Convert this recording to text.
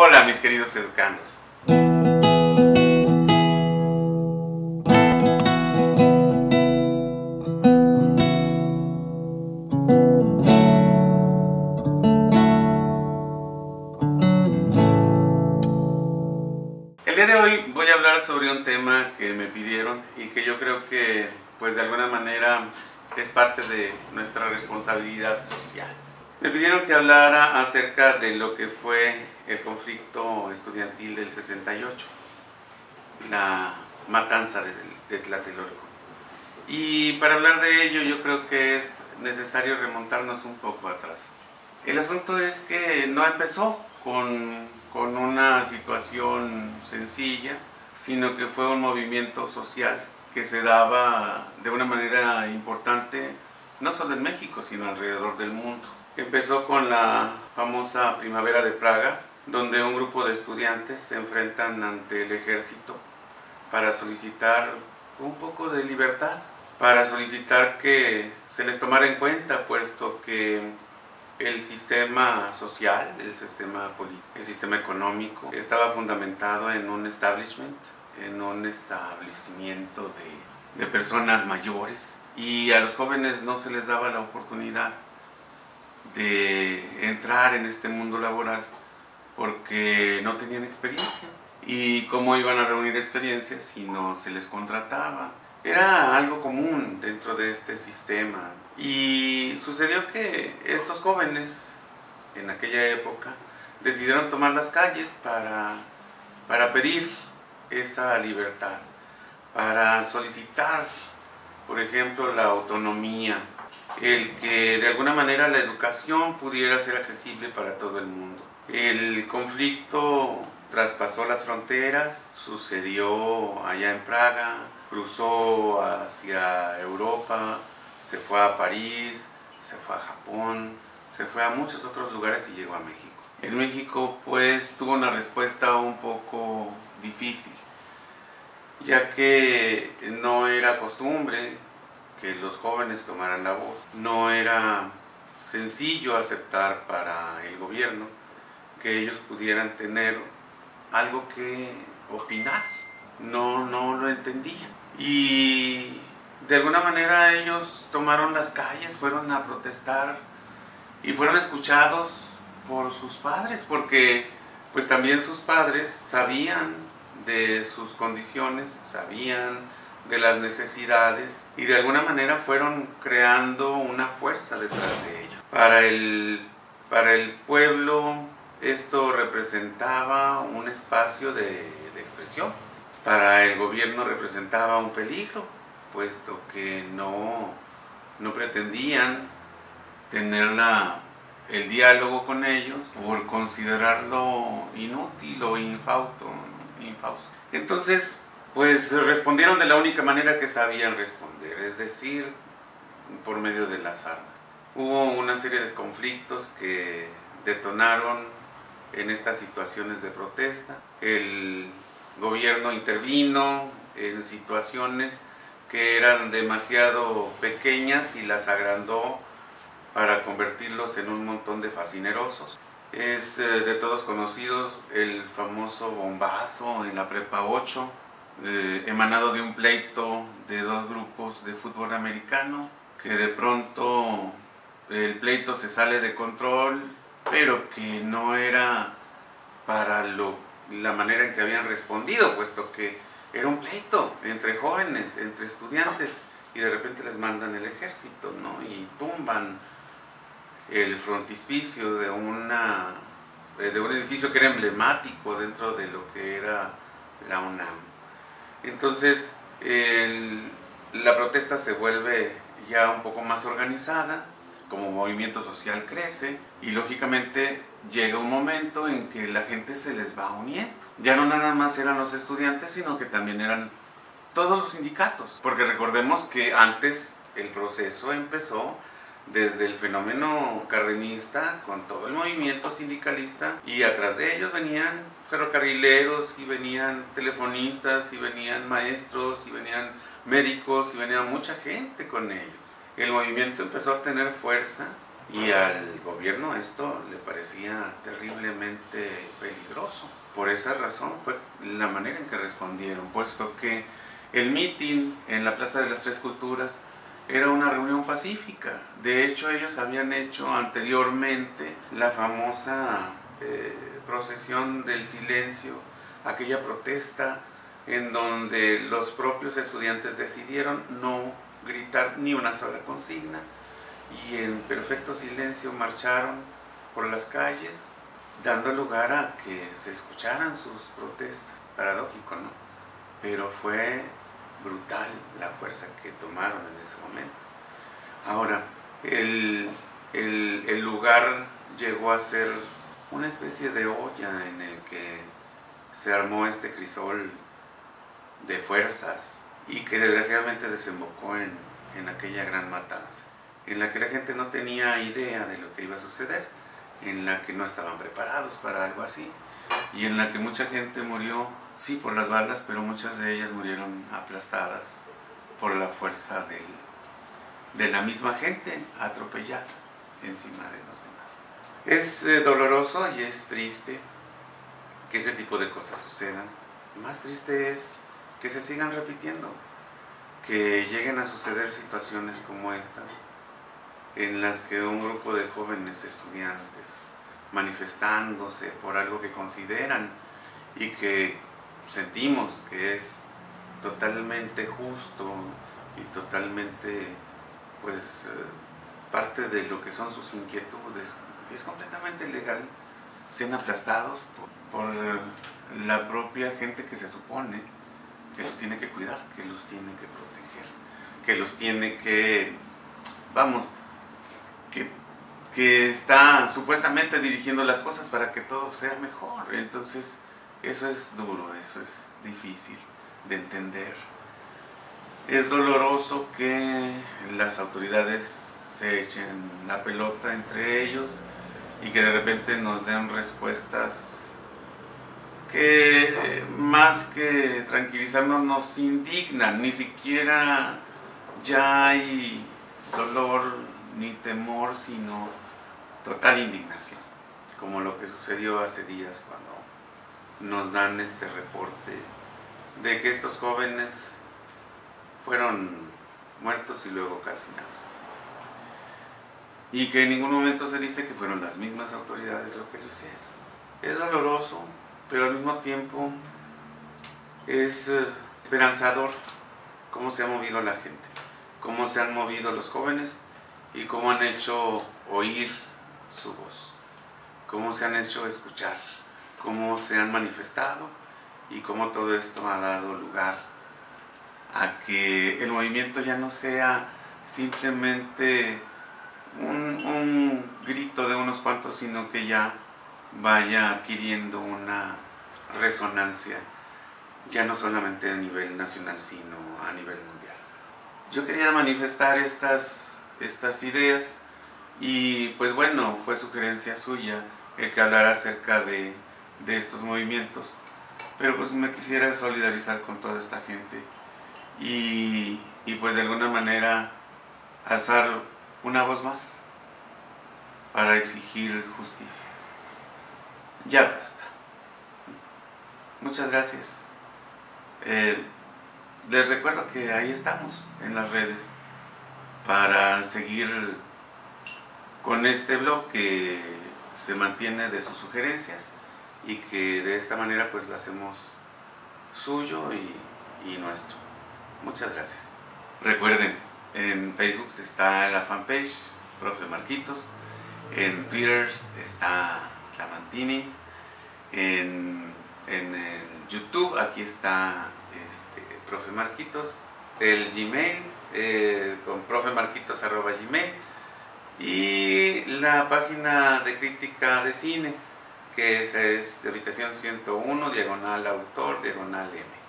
Hola mis queridos educandos. El día de hoy voy a hablar sobre un tema que me pidieron y que yo creo que pues de alguna manera es parte de nuestra responsabilidad social. Me pidieron que hablara acerca de lo que fue el conflicto estudiantil del 68, la matanza de Tlatelolco. Y para hablar de ello yo creo que es necesario remontarnos un poco atrás. El asunto es que no empezó con una situación sencilla, sino que fue un movimiento social que se daba de una manera importante, no solo en México, sino alrededor del mundo. Empezó con la famosa Primavera de Praga, donde un grupo de estudiantes se enfrentan ante el ejército para solicitar un poco de libertad, para solicitar que se les tomara en cuenta, puesto que el sistema social, el sistema político, el sistema económico estaba fundamentado en un establishment, en un establecimiento de personas mayores, y a los jóvenes no se les daba la oportunidad de entrar en este mundo laboral porque no tenían experiencia. ¿Y cómo iban a reunir experiencia si no se les contrataba? Era algo común dentro de este sistema. Y sucedió que estos jóvenes, en aquella época, decidieron tomar las calles para pedir esa libertad, para solicitar, por ejemplo, la autonomía, el que de alguna manera la educación pudiera ser accesible para todo el mundo. El conflicto traspasó las fronteras, sucedió allá en Praga, cruzó hacia Europa, se fue a París, se fue a Japón, se fue a muchos otros lugares y llegó a México. En México pues tuvo una respuesta un poco difícil, ya que no era costumbre que los jóvenes tomaran la voz. No era sencillo aceptar para el gobierno que ellos pudieran tener algo que opinar. No lo entendían. Y de alguna manera ellos tomaron las calles, fueron a protestar y fueron escuchados por sus padres, porque pues también sus padres sabían de sus condiciones, sabían de las necesidades y de alguna manera fueron creando una fuerza detrás de ellos. Para el pueblo esto representaba un espacio de expresión. Para el gobierno representaba un peligro, puesto que no pretendían tener el diálogo con ellos por considerarlo inútil o infausto. Entonces, pues respondieron de la única manera que sabían responder, es decir, por medio de las armas. Hubo una serie de conflictos que detonaron en estas situaciones de protesta. El gobierno intervino en situaciones que eran demasiado pequeñas y las agrandó para convertirlos en un montón de fascinerosos. Es de todos conocidos el famoso bombazo en la Prepa 8, emanado de un pleito de dos grupos de fútbol americano, que de pronto el pleito se sale de control, pero que no era para la manera en que habían respondido, puesto que era un pleito entre jóvenes, entre estudiantes, y de repente les mandan el ejército, ¿no? Y tumban el frontispicio de un edificio que era emblemático dentro de lo que era la UNAM. Entonces la protesta se vuelve ya un poco más organizada, como movimiento social crece y lógicamente llega un momento en que la gente se les va uniendo. Ya no nada más eran los estudiantes, sino que también eran todos los sindicatos, porque recordemos que antes el proceso empezó desde el fenómeno cardenista con todo el movimiento sindicalista, y atrás de ellos venían ferrocarrileros y venían telefonistas y venían maestros y venían médicos y venía mucha gente con ellos. El movimiento empezó a tener fuerza y al gobierno esto le parecía terriblemente peligroso. doloroso. Por esa razón fue la manera en que respondieron, puesto que el mitin en la Plaza de las Tres Culturas era una reunión pacífica. De hecho, ellos habían hecho anteriormente la famosa procesión del silencio, aquella protesta en donde los propios estudiantes decidieron no gritar ni una sola consigna y en perfecto silencio marcharon por las calles, dando lugar a que se escucharan sus protestas. Paradójico, ¿no? Pero fue brutal la fuerza que tomaron en ese momento. Ahora, el lugar llegó a ser una especie de olla en el que se armó este crisol de fuerzas y que desgraciadamente desembocó en aquella gran matanza, en la que la gente no tenía idea de lo que iba a suceder, en la que no estaban preparados para algo así y en la que mucha gente murió, sí, por las balas, pero muchas de ellas murieron aplastadas por la fuerza de la misma gente atropellada encima de los demás. Es doloroso y es triste que ese tipo de cosas sucedan. Más triste es que se sigan repitiendo, que lleguen a suceder situaciones como estas, en las que un grupo de jóvenes estudiantes, manifestándose por algo que consideran y que sentimos que es totalmente justo y totalmente, pues, parte de lo que son sus inquietudes, que es completamente legal, sean aplastados por la propia gente que se supone que los tiene que cuidar, que los tiene que proteger, que los tiene que, vamos, que está supuestamente dirigiendo las cosas para que todo sea mejor. Entonces, eso es duro, eso es difícil de entender. Es doloroso que las autoridades se echen la pelota entre ellos y que de repente nos den respuestas que más que tranquilizarnos nos indignan. Ni siquiera ya hay dolor ni temor, sino total indignación, como lo que sucedió hace días cuando nos dan este reporte de que estos jóvenes fueron muertos y luego calcinados, y que en ningún momento se dice que fueron las mismas autoridades lo que lo hicieron. Es doloroso, pero al mismo tiempo es esperanzador cómo se ha movido la gente, cómo se han movido los jóvenes y cómo han hecho oír su voz, cómo se han hecho escuchar, cómo se han manifestado y cómo todo esto ha dado lugar a que el movimiento ya no sea simplemente un grito de unos cuantos, sino que ya vaya adquiriendo una resonancia, ya no solamente a nivel nacional, sino a nivel mundial. Yo quería manifestar estas ideas y pues bueno, fue sugerencia suya el que hablara acerca de estos movimientos, pero pues me quisiera solidarizar con toda esta gente y pues de alguna manera alzar una voz más para exigir justicia. Ya basta. Muchas gracias. Les recuerdo que ahí estamos en las redes para seguir con este blog que se mantiene de sus sugerencias y que de esta manera pues lo hacemos suyo y nuestro. Muchas gracias. Recuerden, en Facebook está la fanpage Profe Marquitos, en Twitter está Clamantini, en el YouTube aquí está Profe Marquitos, el Gmail con profemarquitos@gmail y la página de crítica de cine que es de Habitación 101 /autor/M.